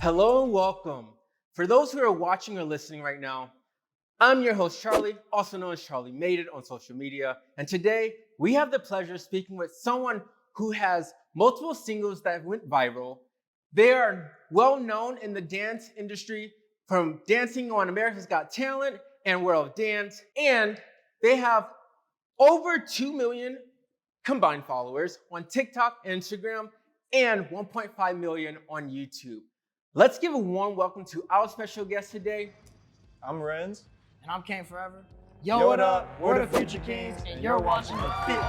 Hello and welcome. For those who are watching or listening right now, I'm your host, Charlie, also known as Charlie Made It on social media. And today we have the pleasure of speaking with someone who has multiple singles that went viral. They are well known in the dance industry from dancing on America's Got Talent and World of Dance. And they have over 2 million combined followers on TikTok and Instagram and 1.5 million on YouTube. Let's give a warm welcome to our special guest today. I'm Renz. And I'm Kane Forever. Yo, what up? We're the Future Kingz, and you're watching the Fit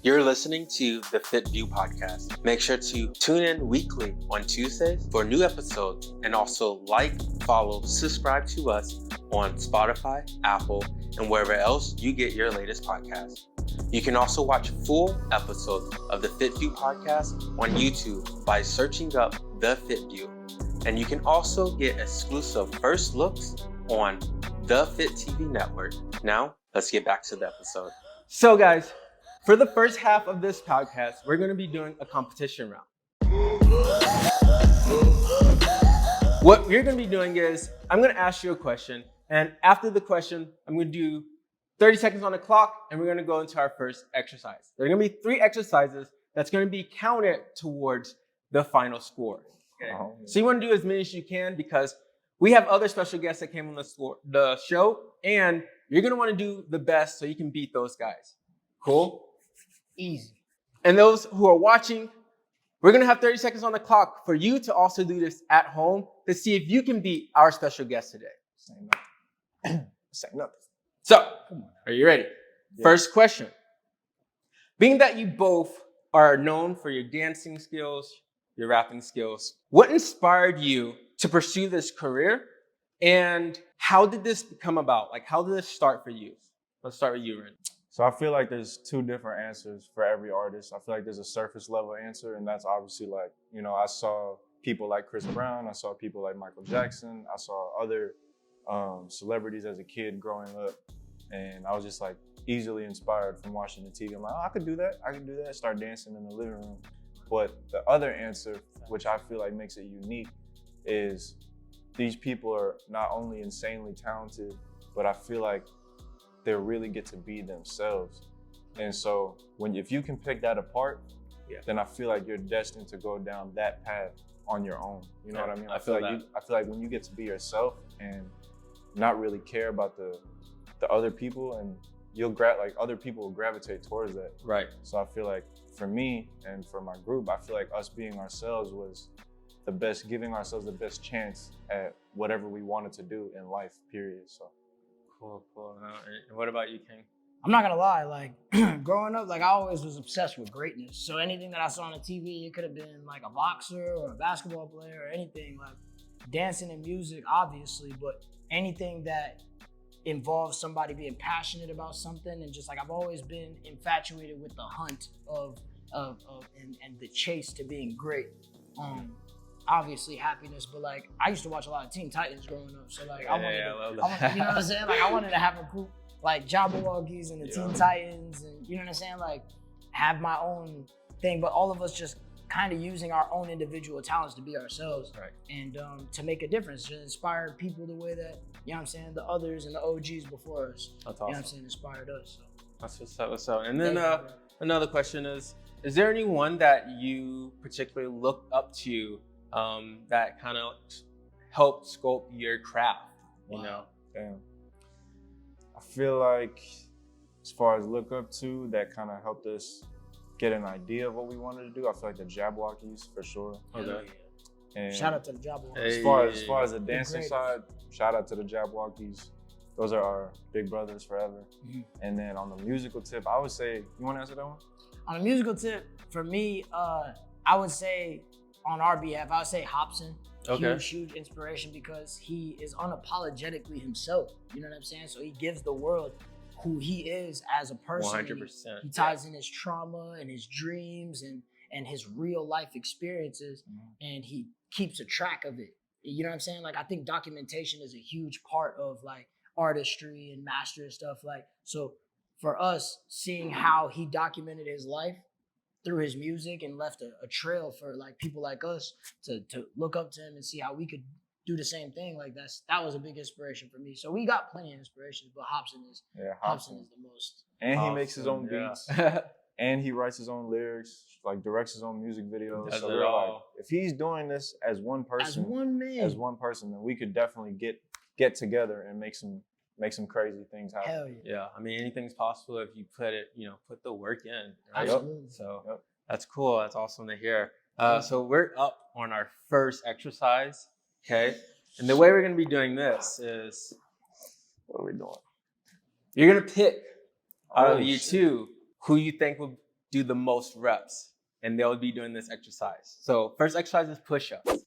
You're listening to the Fit View podcast. Make sure to tune in weekly on Tuesdays for new episodes, and also like, follow, subscribe to us on Spotify, Apple, and wherever else you get your latest podcast. You can also watch full episodes of the Fit View podcast on YouTube by searching up The Fit View. And you can also get exclusive first looks on the Fit TV network. Now, let's get back to the episode. So guys, for the first half of this podcast, we're going to be doing a competition round. What we're going to be doing is, I'm going to ask you a question, and after the question, I'm going to do 30 seconds on the clock, and we're going to go into our first exercise. There are going to be 3 exercises that's going to be counted towards the final score. Okay? So you want to do as many as you can, because we have other special guests that came on the show, and you're going to want to do the best so you can beat those guys. Cool? Easy. And those who are watching, we're going to have 30 seconds on the clock for you to also do this at home to see if you can beat our special guest today. Say nothing. So, are you ready? Yeah. First question. Being that you both are known for your dancing skills, your rapping skills, what inspired you to pursue this career? And how did this come about? Like, how did this start for you? Let's start with you, Ren. So I feel like there's 2 different answers for every artist. I feel like there's a surface level answer, and that's obviously like, I saw people like Chris Brown, I saw people like Michael Jackson, I saw other celebrities as a kid growing up, and I was just like easily inspired from watching the TV. I'm like, oh, I could do that, start dancing in the living room. But the other answer, which I feel like makes it unique, is these people are not only insanely talented, but I feel like they really get to be themselves. And so if you can pick that apart, then I feel like you're destined to go down that path on your own. You know what I mean? I feel like when you get to be yourself and not really care about the other people, and other people will gravitate towards that. Right. So I feel like for me and for my group, I feel like us being ourselves was giving ourselves the best chance at whatever we wanted to do in life, period. So. Cool. And what about you, King? I'm not gonna lie, like growing up, like I always was obsessed with greatness. So anything that I saw on the TV, it could have been like a boxer or a basketball player or anything, like dancing and music, obviously, but anything that involves somebody being passionate about something, and just like I've always been infatuated with the hunt of and the chase to being great. Obviously happiness, but like I used to watch a lot of Teen Titans growing up, so like I wanted I love you that. know what I'm saying? Like I wanted to have a group like Jabberwockies and the Teen Titans, and you know what I'm saying? Like have my own thing, but all of us just kind of using our own individual talents to be ourselves, right? And to make a difference, to inspire people the way that, you know what I'm saying, the others and the OGs before us, That's awesome. You know what I'm saying, inspired us. So. That's what's up. And then another question is there anyone that you particularly look up to that kind of helped sculpt your craft, you know? Damn. I feel like as far as look up to, that kind of helped us get an idea of what we wanted to do. I feel like the Jabberwockies for sure. Okay. And shout out to the Jabberwockies. As far as the dancing side, shout out to the Jabberwockies. Those are our big brothers forever. Mm-hmm. And then on the musical tip, I would say, you want to answer that one? On the musical tip, for me, I would say on our behalf, I would say Hobson. Okay. Huge inspiration, because he is unapologetically himself. You know what I'm saying? So he gives the world who he is as a person. 100%. He ties in his trauma and his dreams and his real life experiences, and he keeps a track of it. You know what I'm saying? Like, I think documentation is a huge part of like artistry and mastering stuff. Like, so for us, seeing how he documented his life through his music and left a trail for like people like us to look up to him and see how we could do the same thing. Like that was a big inspiration for me. So we got plenty of inspirations, but Hobson is the most. And he makes his own beats. And he writes his own lyrics, like directs his own music videos. So we're like, if he's doing this as one person, as one person, then we could definitely get together and make some crazy things happen. Hell yeah. Yeah, I mean, anything's possible if you put the work in. Right? Absolutely. So that's cool. That's awesome to hear. So we're up on our first exercise, okay? And the way we're gonna be doing this is, what are we doing? You're gonna pick out of you two who you think will do the most reps, and they'll be doing this exercise. So first exercise is push-ups.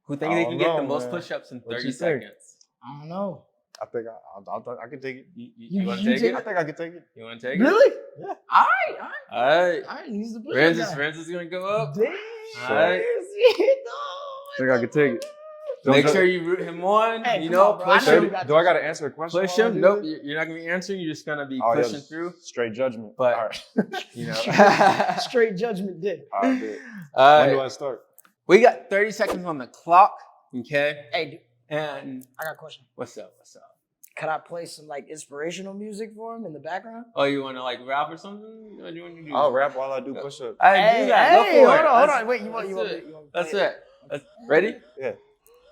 Who think they can get the most push-ups in 30 seconds? I don't know. I think I can take it. You want to take it? I think I can take it. You want to take it? Really? Yeah. All right. He's the push-up guy. Francis is gonna go up. Damn. All right. I think I can take it. Make sure you root him on. Hey, push him. Do I got to answer a question? Push him. Nope. You're not gonna be answering. You're just gonna be pushing through. Straight judgment. But all right. Straight judgment dick. All right. When do I start? We got 30 seconds on the clock. Okay. Hey, dude, and I got a question. What's up? Could I play some like inspirational music for him in the background? Oh, you want to like rap or something? What do you want to do? I'll rap while I do push-ups. Hey, do that. Go for it. Hold on. Wait, you want That's it. Ready? Yeah.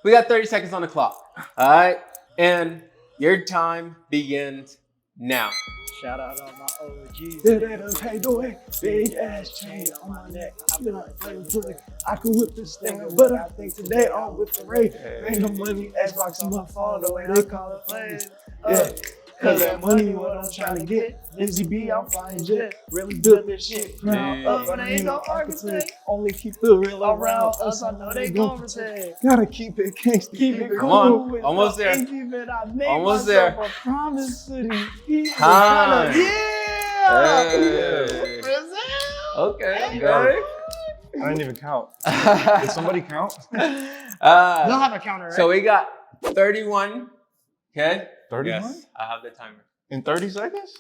We got 30 seconds on the clock. All right. And your time begins now. Shout out all my OGs. Big ass chain on my neck. I feel like playing pussy. I could whip this thing, but I think today I'm with the Ray. Ain't no money, Xbox on my phone, the way they call it playing. Yeah, cause that money what I'm trying to get. Lizzie B, I'm flying jet. Really built this shit. Ground up, but I ain't no architect. Only keep the real around us. I know they gon' protect. Gotta keep it gangsta, keep it cool. Come on, almost there. Almost there. A promise to these people. Time. Yeah. Okay. I didn't even count. Did somebody count? They'll have a counter, right? So we got 31. Okay. 31? Yes, I have the timer. In 30 seconds?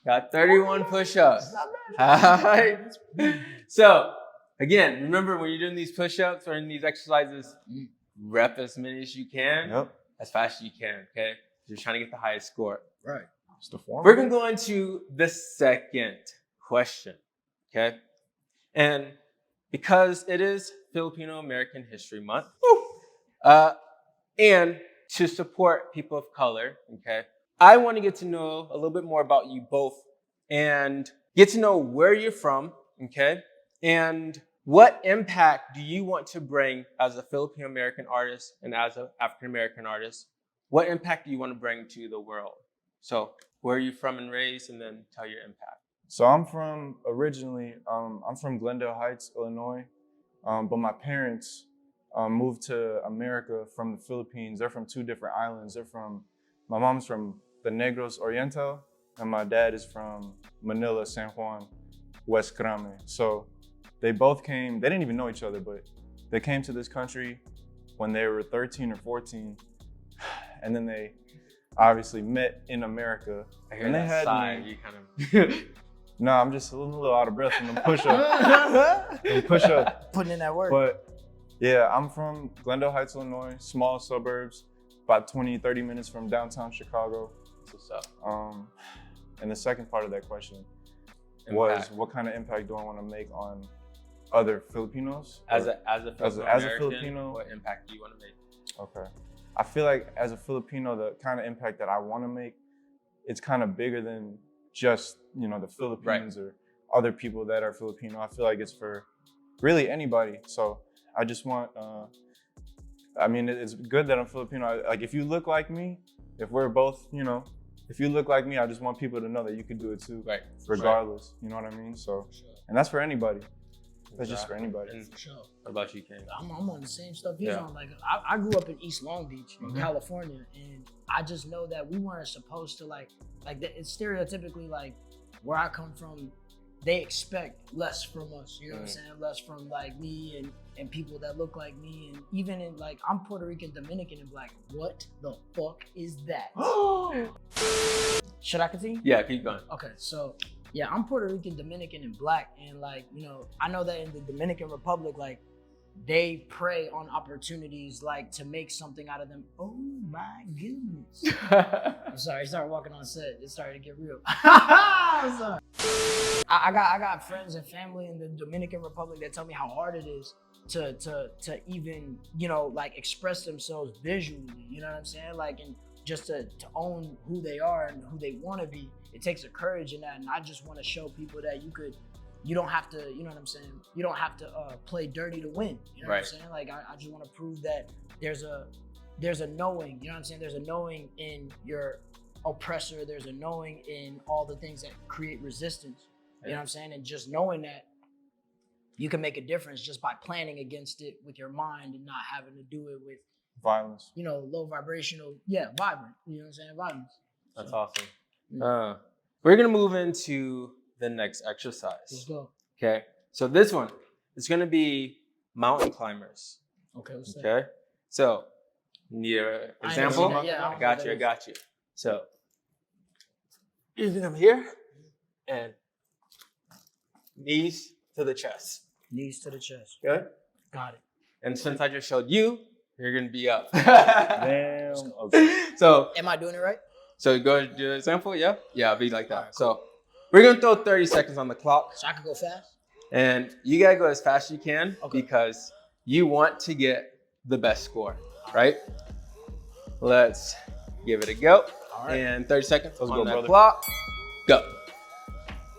Got 31 push-ups. All right. So again, remember when you're doing these push-ups or in these exercises, rep as many as you can, as fast as you can. Okay. You're trying to get the highest score. Right. It's the form. We're gonna go into the second question. Okay. And because it is Filipino American History Month, and to support people of color, okay, I want to get to know a little bit more about you both and get to know where you're from, okay, and what impact do you want to bring as a Filipino American artist and as an African American artist? What impact do you want to bring to the world? So where are you from and raised, and then tell your impact. So I'm from I'm from Glendale Heights, Illinois, but my parents moved to America from the Philippines. They're from two different islands. My mom's from the Negros Oriental, and my dad is from Manila, San Juan, West Grame. So they both came, they didn't even know each other, but they came to this country when they were 13 or 14. And then they obviously met in America. I hear and they that had sigh. me. You kind of... No, I'm just a little out of breath from the push-up. Putting in that work. But yeah, I'm from Glendale Heights, Illinois, small suburbs, about 20, 30 minutes from downtown Chicago. What's up? And the second part of that question was, what kind of impact do I want to make on other Filipinos? As a Filipino, what impact do you want to make? Okay. I feel like as a Filipino, the kind of impact that I want to make, it's kind of bigger than just, the Philippines or other people that are Filipino. I feel like it's for really anybody. So I just want, it's good that I'm Filipino. Like if you look like me, if we're both, if you look like me, I just want people to know that you can do it too, regardless. You know what I mean? So, and that's for anybody. That's just for anybody. And for sure. What about you, King? I'm on the same stuff he's on. Like I grew up in East Long Beach, in California, and I just know that we weren't supposed to like it's stereotypically like where I come from. they expect less from us, you know what I'm saying? Less from like me and people that look like me, and even in like, I'm Puerto Rican, Dominican, and Black. What the fuck is that? Should I continue? Yeah, keep going. Okay, so yeah, I'm Puerto Rican, Dominican, and Black, and like, you know, I know that in the Dominican Republic, like, they prey on opportunities like to make something out of them. Oh my goodness. I'm sorry, I started walking on set. It started to get real. I'm sorry. I got friends and family in the Dominican Republic that tell me how hard it is to even, you know, like express themselves visually, you know what I'm saying? Like, and just to own who they are and who they want to be. It takes a courage in that, and I just want to show people that you don't have to, you know what I'm saying? You don't have to play dirty to win. You know what I'm saying? Like, I just want to prove that there's a knowing, you know what I'm saying? There's a knowing in your oppressor. There's a knowing in all the things that create resistance. You know what I'm saying? And just knowing that you can make a difference just by planning against it with your mind and not having to do it with violence. You know, low vibrational, vibrant. You know what I'm saying? Violence. That's awesome. We're gonna move into the next exercise. Let's go. Okay. So this one is gonna be mountain climbers. Okay. What's that? Okay. So need an example? Yeah, I got you. So you're gonna come here and knees to the chest. Knees to the chest. Okay. Got it. And since I just showed you, you're gonna be up. Damn. Okay. So am I doing it right? So go do the example, yeah? Yeah, it'll be like that. Right, cool. So we're gonna throw 30 seconds on the clock. So I can go fast? And you gotta go as fast as you can Okay. because you want to get the best score, right? Let's give it a go. All right. And 30 seconds Let's on go, that brother. clock. Go.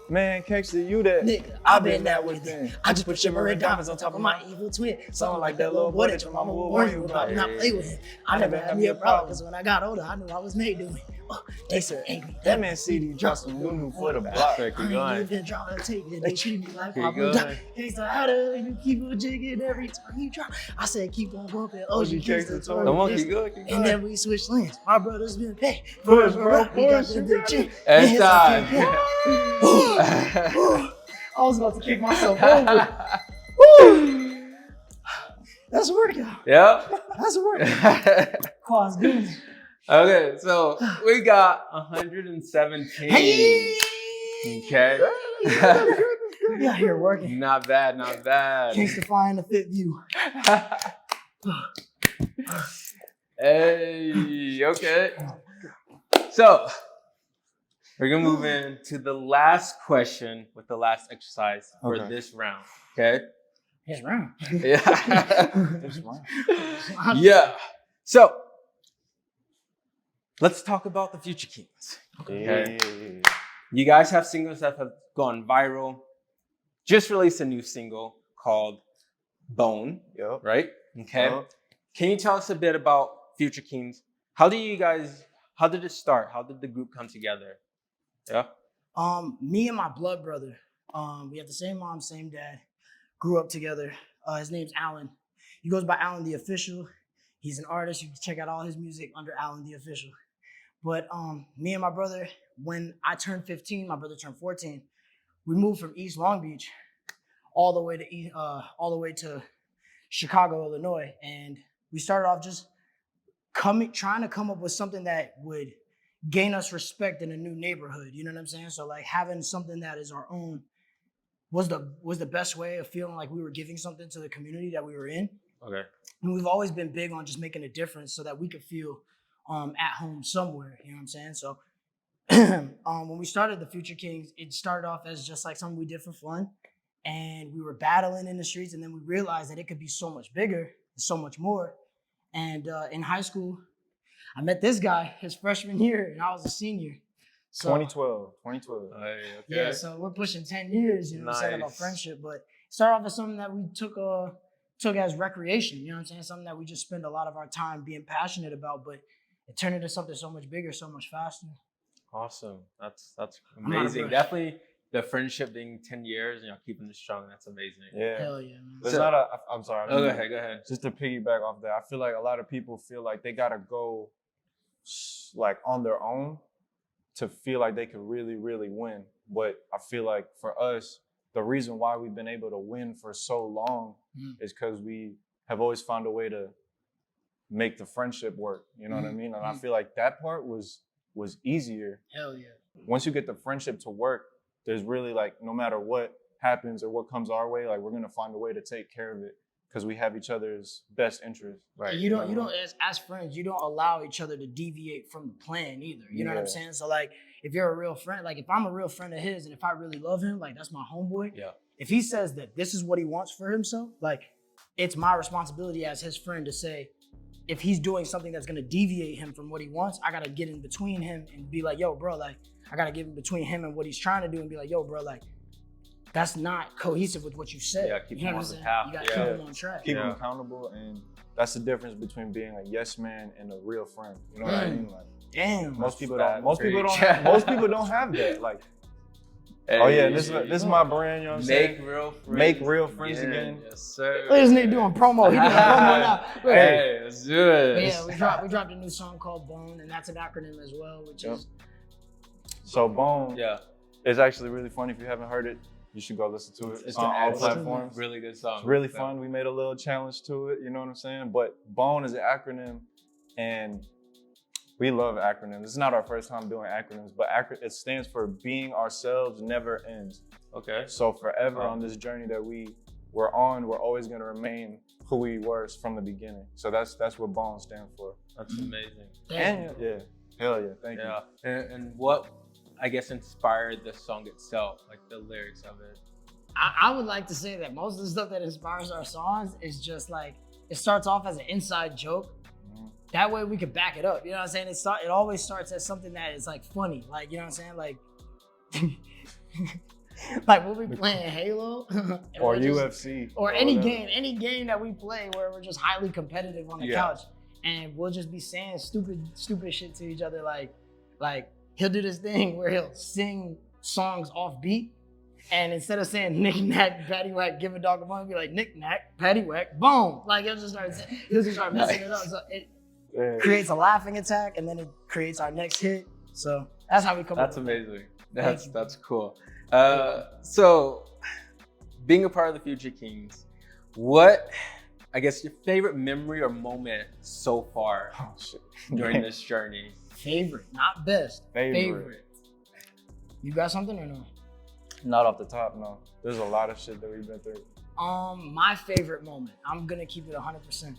Man, Kingsley, you that. Nigga, I've been that with them. I just put shimmering diamonds on top of my evil twin. Something like that little boy that your mama will warn you about. Not play with him. I never had me a problem because when I got older, I knew I was made to win. Oh, they said angry. That man CD dropped some new for the block. Keep going. They treat me like Keep my going. brother. Gangsta, how do you keep on jigging every time you drop? I said keep on bumping. OG Gangsta, Come on, keep going. and then we switch lanes. My brother's been paid. Push, bro, We got push. the big chin. It's Hands up, time. I was about to kick myself over. Woo! That's a workout. Yeah. That's a workout. Quads doing it. Okay, so we got 117. Hey! Okay. We out here working. Not bad. King's defying the fit view. Hey, okay. So we're gonna move into the last question with the last exercise for this round. Okay. It's round. Yeah. Yeah. So let's talk about the Future Kingz. Okay. You guys have singles that have gone viral. Just released a new single called Bone. Yep. Right? Okay. Yep. Can you tell us a bit about Future Kingz? How did it start? How did the group come together? Yeah. Me and my blood brother, we have the same mom, same dad, grew up together. His name's Alan. He goes by Alan the Official. He's an artist. You can check out all his music under Alan the Official. But me and my brother, when I turned 15, my brother turned 14. We moved from East Long Beach all the way to Chicago, Illinois, and we started off just trying to come up with something that would gain us respect in a new neighborhood. You know what I'm saying? So like having something that is our own was the best way of feeling like we were giving something to the community that we were in. Okay. And we've always been big on just making a difference so that we could feel at home somewhere. You know what I'm saying? So when we started the Future Kingz, it started off as just like something we did for fun. And we were battling in the streets, and then we realized that it could be so much bigger, so much more. And in high school, I met this guy his freshman year, and I was a senior. So, 2012. Okay. yeah, so we're pushing 10 years, you know what I'm saying, about Nice. friendship. But it started off as something that we took as recreation, you know what I'm saying? Something that we just spend a lot of our time being passionate about, but it turned into something so much bigger, so much faster. Awesome. That's I'm not amazing. impressed. Definitely the friendship being 10 years, keeping it strong. That's amazing. Yeah. Hell yeah, man. There's So- not a. I'm sorry. Oh, go ahead. Just to piggyback off that, I feel like a lot of people feel like they gotta go like on their own to feel like they could really, really win. But I feel like for us, the reason why we've been able to win for so long is because we have always found a way to make the friendship work. You know what I mean? And I feel like that part was easier. Hell yeah. Once you get the friendship to work, there's really like, no matter what happens or what comes our way, like we're gonna find a way to take care of it because we have each other's best interests. Right. You don't as friends, you don't allow each other to deviate from the plan either. You know what I'm saying? So like, if you're a real friend, like if I'm a real friend of his and if I really love him, like that's my homeboy. Yeah. If he says that this is what he wants for himself, like it's my responsibility as his friend to say, if he's doing something that's gonna deviate him from what he wants, I gotta get in between him and be like, yo, bro, like I gotta get in between him and what he's trying to do and be like, yo, bro, like that's not cohesive with what you said. Yeah, keep him on the saying? path. You gotta keep him on track. Keep them accountable, and that's the difference between being a yes man and a real friend. You know what I mean? Like, damn. most people don't have that. Like, Hey, oh yeah, this is my brand. You know what I'm saying? Make real friends. Make real friends again. Yes, sir. Look at this nigga doing promo. He doing promo now. Look. Hey, let's do it. But yeah, we dropped a new song called Bone, and that's an acronym as well, which is So Bone. Yeah. It's actually really fun. If you haven't heard it, you should go listen to it. It's on all platforms. Really good song. It's really fun. We made a little challenge to it. You know what I'm saying? But Bone is an acronym, and we love acronyms. It's not our first time doing acronyms, but it stands for Being Ourselves Never Ends. Okay. So forever on this journey that we're on, we're always gonna remain who we were from the beginning. So that's what Bone stands for. That's amazing. And yeah, hell yeah, thank you. Yeah. And what, I guess, inspired the song itself, like the lyrics of it? I would like to say that most of the stuff that inspires our songs is just like, it starts off as an inside joke. That way we could back it up. You know what I'm saying? It always starts as something that is like funny. Like, you know what I'm saying? Like, like we'll be playing Halo or UFC or any game that we play where we're just highly competitive on the couch, and we'll just be saying stupid shit to each other. Like he'll do this thing where he'll sing songs off beat, and instead of saying knick-knack, paddywhack, give a dog a bone, he'll be like knick-knack, paddywhack, boom. Like he'll just start messing it up. So it creates a laughing attack, and then it creates our next hit. So that's how we come up. That's amazing. That's cool. So being a part of the Future Kingz, what, I guess, your favorite memory or moment so far during this journey? Favorite, not best. Favorite. You got something or no? Not off the top, no. There's a lot of shit that we've been through. My favorite moment, I'm gonna keep it 100%.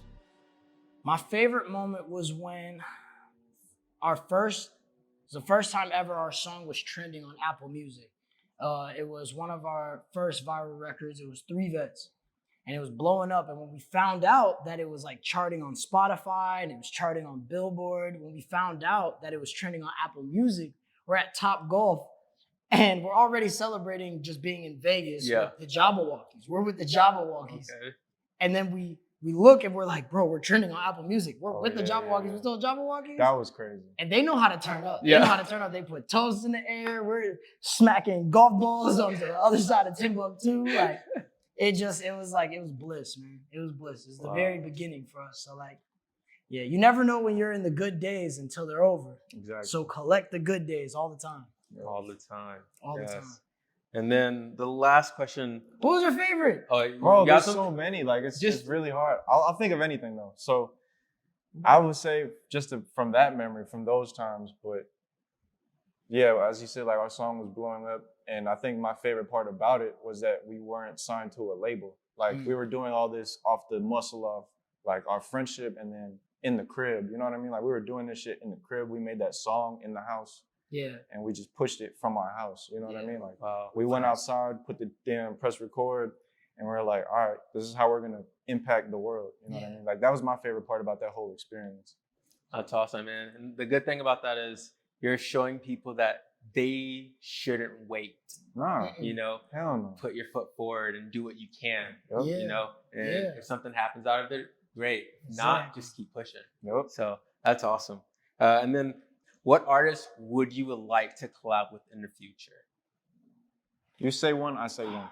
My favorite moment was when the first time ever our song was trending on Apple Music. It was one of our first viral records. It was 3 Vets, and it was blowing up. And when we found out that it was like charting on Spotify and it was charting on Billboard, when we found out that it was trending on Apple Music, we're at Top Golf, and we're already celebrating just being in Vegas with the Jabberwockies. We're with the Jabberwockies. Okay. And then we look and we're like, bro, we're trending on Apple Music. We're with the Jabberwockies. We're still Jabberwockies. That was crazy. And they know how to turn up. They know how to turn up. They put toes in the air. We're smacking golf balls on the other side of Timbuktu. Like, it was bliss, man. It was bliss. It's the very beginning for us. So like, yeah, you never know when you're in the good days until they're over. Exactly. So collect the good days all the time. All the time. All the time. And then the last question. What was your favorite? Bro, there's so many. Like, it's just really hard. I'll think of anything, though. So I would say from that memory, from those times. But yeah, as you said, like our song was blowing up. And I think my favorite part about it was that we weren't signed to a label. Like we were doing all this off the muscle of like our friendship and then in the crib. You know what I mean? Like we were doing this shit in the crib. We made that song in the house. Yeah. And we just pushed it from our house. You know what I mean? Like we went outside, put the damn press record, and we're like, all right, this is how we're gonna impact the world. You know what I mean? Like that was my favorite part about that whole experience. That's awesome, man. And the good thing about that is you're showing people that they shouldn't wait. Nah. You know? Hell no. Put your foot forward and do what you can. Yep. You know? And if something happens out of it, great. Not just keep pushing. Yep. So that's awesome. And then what artists would you like to collab with in the future? You say one, I say one.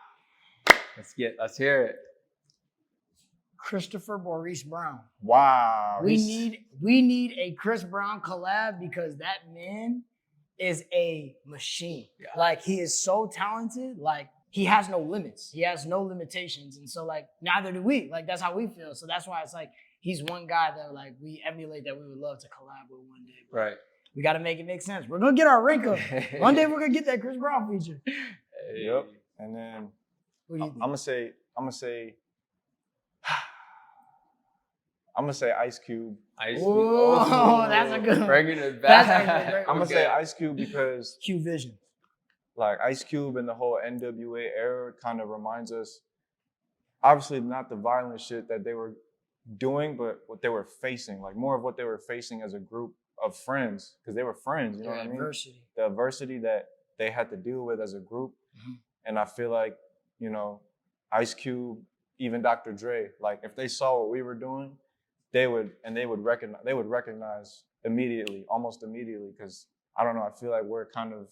Let's hear it. Christopher Maurice Brown. Wow. We need a Chris Brown collab because that man is a machine. Yeah. Like, he is so talented. Like, he has no limits. He has no limitations. And so, like, neither do we. Like, that's how we feel. So that's why it's like, he's one guy that, like, we emulate, that we would love to collab with one day. But Right. we got to make it make sense. We're going to get our rank up. One day we're going to get that Chris Brown feature. Yep. And then What do you think? I'm gonna say Ice Cube. Ice Oh, that's a good one. Bringing it That's back. actually a great I'm one. gonna say Ice Cube because Q Vision. like Ice Cube and the whole NWA era kind of reminds us, obviously not the violent shit that they were doing, but what they were facing, like more of what they were facing as a group of friends, because they were friends, you know what I mean? Adversity. The adversity that they had to deal with as a group. And I feel like, you know, Ice Cube, even Dr. Dre, like if they saw what we were doing, they would recognize immediately, almost immediately, because I don't know, I feel like we're kind of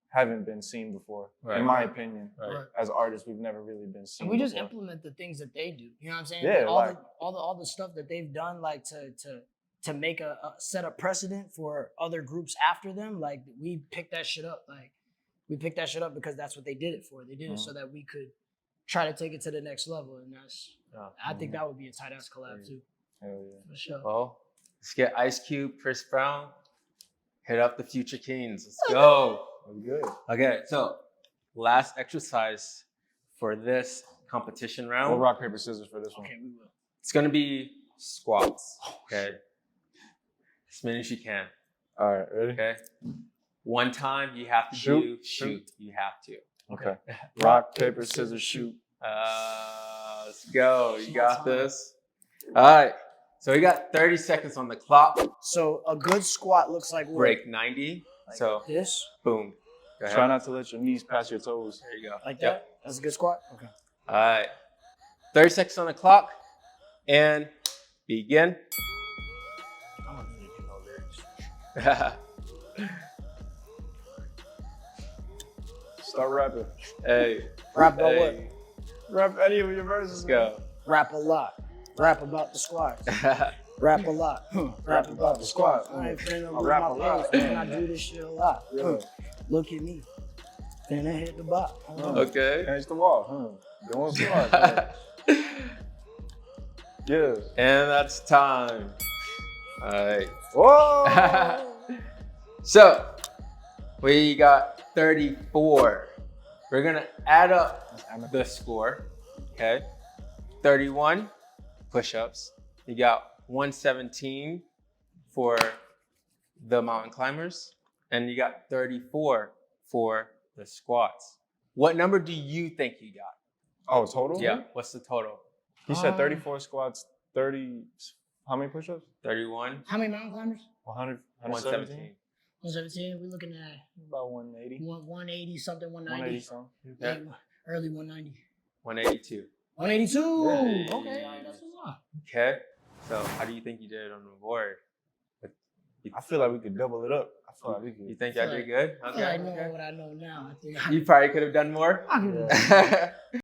haven't been seen before, in my opinion. Right. As artists, we've never really been seen. And we just before. implement the things that they do. You know what I'm saying? Yeah, Like, like- all the stuff that they've done, like to make a set a precedent for other groups after them. Like, we picked that shit up. Like, we picked that shit up because that's what they did it for. They did it so that we could try to take it to the next level. And that's, I think that would be a tight ass collab too. Hell yeah. For sure. Well, let's get Ice Cube, Chris Brown, hit up the Future Kingz. Let's go. That's good. Okay, so last exercise for this competition round. We'll rock, paper, scissors for this one. Okay, we will. It's gonna be squats. Okay. As many as you can. All right, ready? Okay. One time you have to Shoot. shoot. You have to. Okay. Rock, paper, scissors, shoot. Let's go. You got this. All right. So we got 30 seconds on the clock. So a good squat looks like what? Break 90. Like So this? boom. Go ahead. Try not to let your knees pass your toes. There you go. Like Yep. that? That's a good squat? Okay. All right. 30 seconds on the clock. And begin. I don't need to know lyrics. Start rapping. Hey. Rap about what? Hey. Rap any of your verses. Let's go. Rap a lot. Rap about the squats. Rap a lot. Rap about the squats. I ain't finna I rap my a lot. pants, man. I do this shit a lot. Yeah. Look at me. Finna hit the bot. Okay. Change the wall. Doing squats. Yeah. And that's time. All right. Whoa! So we got 34. We're gonna add up the score. Okay. 31 push-ups. You got 117 for the mountain climbers, and you got 34 for the squats. What number do you think you got? Oh, total? Yeah. What's the total? He said 34 squats, 30. How many push-ups? 31. How many mountain climbers? 100. 117. 117. We're looking at About 180. 180 something, 180 190. something. Yeah. Early 190. 182. 182. Hey. Okay, all right, that's what's up. Okay. So how do you think you did on the board? I feel like we could double it up. I feel like we You could. think I did good? I feel like knowing what I know now. I think You probably could have done more. I could Yeah.